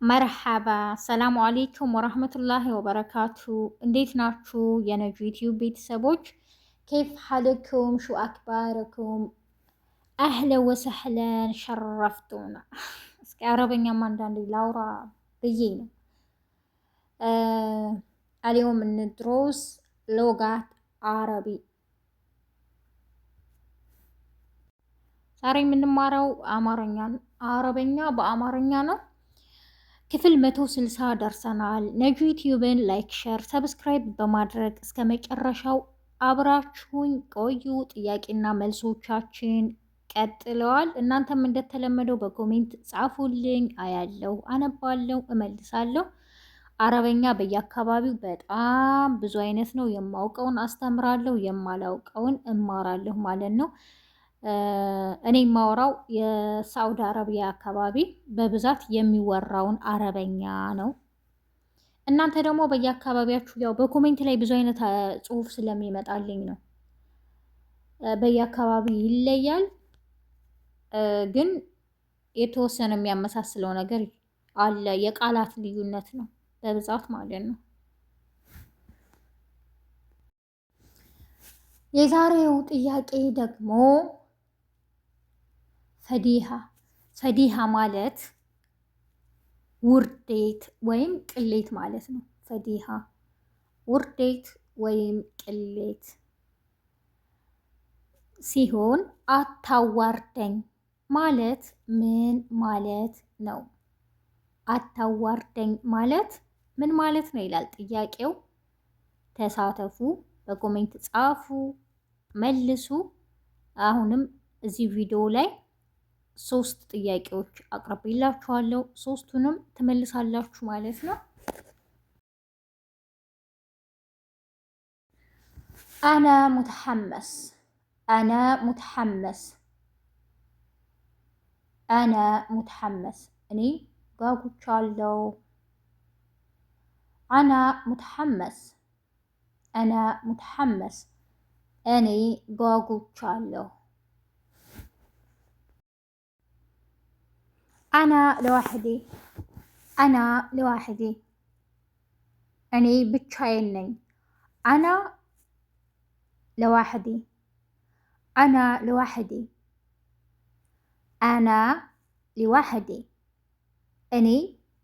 መርሐባ ሰላሙ አሌይኩም ወረህመቱላሂ ወበረካቱ። እንዴት ናችሁ የነጁ ዩቲዩብ ቤተሰቦች? ኬፍ ሐልኩም ሹ አክባርኩም አህለ ወሰህለን ሸረፍቱና። እስኪ አረበኛም አንዳንዴ ላውራ ብዬ ነው። አልየውም እንድሮስ ሎጋት አረቢ። ዛሬ የምንማረው አረበኛ በአማርኛ ነው። ክፍል 160 ደርሰናል። ነጁ ዩቲዩብን ላይክ፣ ሸር፣ ሰብስክራይብ በማድረግ እስከ መጨረሻው አብራችሁኝ ቆዩ። ጥያቄና መልሶቻችን ቀጥለዋል። እናንተም እንደተለመደው በኮሜንት ጻፉልኝ፣ አያለው፣ አነባለው፣ እመልሳለሁ። አረበኛ በየአካባቢው በጣም ብዙ አይነት ነው። የማውቀውን አስተምራለሁ፣ የማላውቀውን እማራለሁ ማለት ነው። እኔ የማወራው የሳዑዲ አረቢያ አካባቢ በብዛት የሚወራውን አረበኛ ነው። እናንተ ደግሞ በየአካባቢያችሁ ያው በኮሜንት ላይ ብዙ አይነት ጽሁፍ ስለሚመጣልኝ ነው። በየአካባቢ ይለያል፣ ግን የተወሰነ የሚያመሳስለው ነገር አለ። የቃላት ልዩነት ነው በብዛት ማለት ነው። የዛሬው ጥያቄ ደግሞ ፈዲሃ ማለት ውርዴት ወይም ቅሌት ማለት ነው። ፈዲሃ ውርዴት ወይም ቅሌት ሲሆን አታዋርደኝ ማለት ምን ማለት ነው? አታዋርደኝ ማለት ምን ማለት ነው ይላል ጥያቄው። ተሳተፉ፣ በኮሜንት ጻፉ፣ መልሱ። አሁንም እዚህ ቪዲዮ ላይ 3 ጥያቄዎች አቅርቤላችኋለሁ። 3ቱንም ትመልሳላችሁ ማለት ነው። አና ሙተሐመስ እኔ ጓጉቻለሁ። አና ሙተሐመስ እኔ ጓጉቻለሁ። አና ለዋሕዴ እኔ ብቻዬን ነኝ። አና ለዋሕዴ እኔ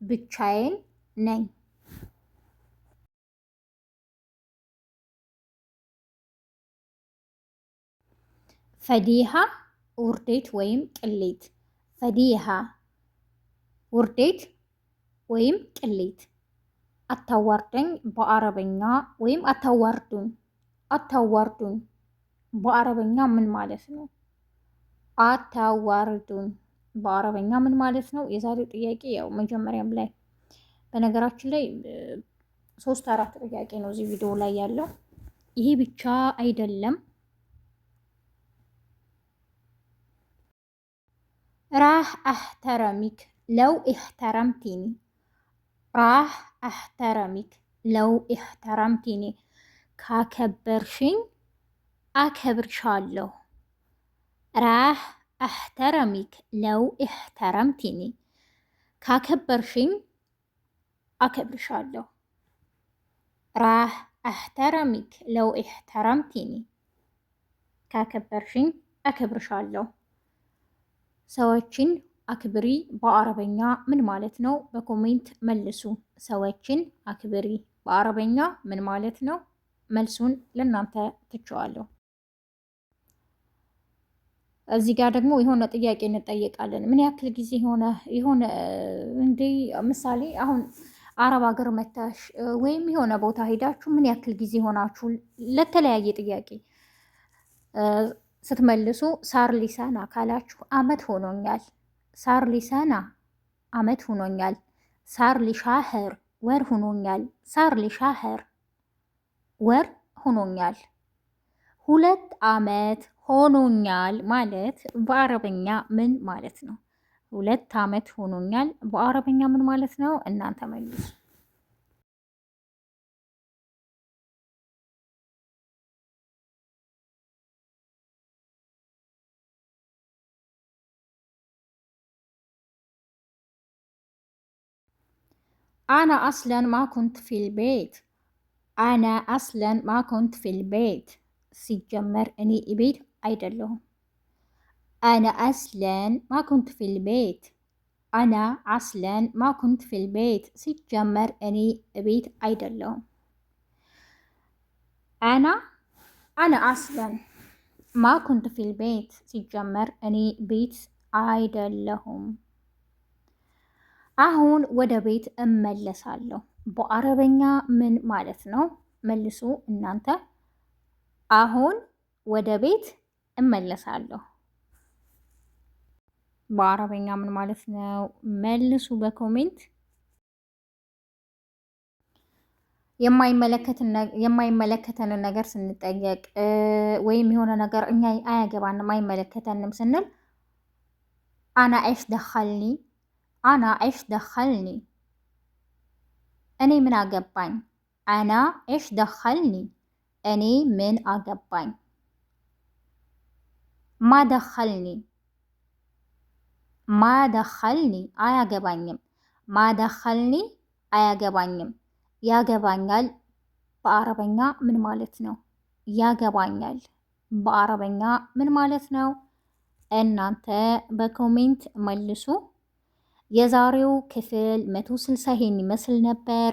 ብቻዬን ነኝ። ፈዲሃ ውርዴት ወይም ቅሌት። ፈዲሃ ውርዴት ወይም ቅሌት። አታዋርደኝ በአረበኛ ወይም አታዋርዱኝ በአረበኛ ምን ማለት ነው? አታዋርዱኝ በአረበኛ ምን ማለት ነው? የዛሬው ጥያቄ ያው መጀመሪያም ላይ በነገራችን ላይ 3-4 ጥያቄ ነው እዚህ ቪዲዮ ላይ ያለው። ይሄ ብቻ አይደለም። ራህ አህተረሚክ ለው ኢህተረምቲኒ ካከበርሽኝ አከብርሻለሁ። ራህ አህተረሚክ ለው ኢህተረምቲኒ ካከበርሽኝ አከብርሻለሁ። ራህ አህተረሚክ ለው ኢህተረምቲኒ ካከበርሽኝ አከብርሻለሁ። ሰዎችን አክብሪ በአረበኛ ምን ማለት ነው? በኮሜንት መልሱ። ሰዎችን አክብሪ በአረበኛ ምን ማለት ነው? መልሱን ለእናንተ ትቼዋለሁ። እዚህ ጋር ደግሞ የሆነ ጥያቄ እንጠየቃለን። ምን ያክል ጊዜ የሆነ እንዴ ምሳሌ አሁን አረብ ሀገር መታሽ ወይም የሆነ ቦታ ሄዳችሁ ምን ያክል ጊዜ ሆናችሁ? ለተለያየ ጥያቄ ስትመልሱ ሳር ሊሰና ካላችሁ አመት ሆኖኛል። ሳር ሊሰና አመት ሆኖኛል። ሳር ሊሻህር ወር ሆኖኛል። ሳር ሊሻህር ወር ሆኖኛል። 2 አመት ሆኖኛል ማለት በአረበኛ ምን ማለት ነው? 2 አመት ሆኖኛል በአረበኛ ምን ማለት ነው? እናንተ መልሱ። አና አስለን ማ ኩንት ፊል ቤት። አና አስለን ማ ኩንት ፊል ቤት። ሲጀመር እኔ ቤት አይደለሁም። አና አስለን ማ ኩንት ፊል ቤት። አና አስለን ማ ኩንት ፊል ቤት። ሲጀመር እኔ ቤት አይደለሁም። አና አስለን ማ ኩንት ፊል ቤት። ሲጀመር እኔ ቤት አይደለሁም። አሁን ወደ ቤት እመለሳለሁ። በአረበኛ ምን ማለት ነው? መልሱ እናንተ። አሁን ወደ ቤት እመለሳለሁ በአረበኛ ምን ማለት ነው? መልሱ በኮሜንት። የማይመለከተንን ነገር ስንጠየቅ ወይም የሆነ ነገር እኛ አያገባንም አይመለከተንም ስንል አና አይሽ ደኸልኒ፣ አና አይሽ ደኸልኒ፣ እኔ ምን አገባኝ። አና አይሽ ደኸልኒ፣ እኔ ምን አገባኝ። ማደኸልኒ፣ ማደኸልኒ፣ አያገባኝም። ማደኸልኒ፣ አያገባኝም። ያገባኛል በአረበኛ ምን ማለት ነው? ያገባኛል በአረበኛ ምን ማለት ነው? እናንተ በኮሜንት መልሱ። የዛሬው ክፍል 160 ይሄን ይመስል ነበር።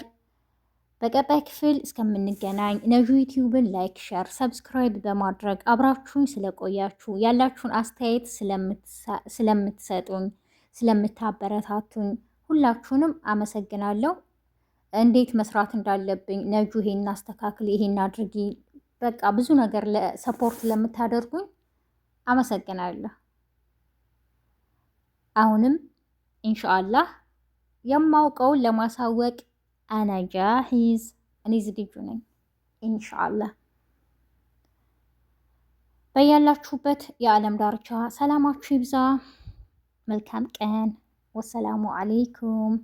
በቀጣይ ክፍል እስከምንገናኝ ነጁ ዩቲዩብን ላይክ፣ ሸር፣ ሰብስክራይብ በማድረግ አብራችሁኝ ስለቆያችሁ ያላችሁን አስተያየት ስለምትሰጡኝ ስለምታበረታቱኝ ሁላችሁንም አመሰግናለሁ። እንዴት መስራት እንዳለብኝ ነጁ ይሄን አስተካክል፣ ይሄን አድርጊ፣ በቃ ብዙ ነገር ለሰፖርት ለምታደርጉኝ አመሰግናለሁ። አሁንም ኢንሻአላህ የማውቀውን ለማሳወቅ አና ጃሂዝ፣ እኔ ዝግጁ ነኝ ኢንሻአላህ። በያላችሁበት የዓለም ዳርቻ ሰላማችሁ ይብዛ። መልካም ቀን። ወሰላሙ አሌይኩም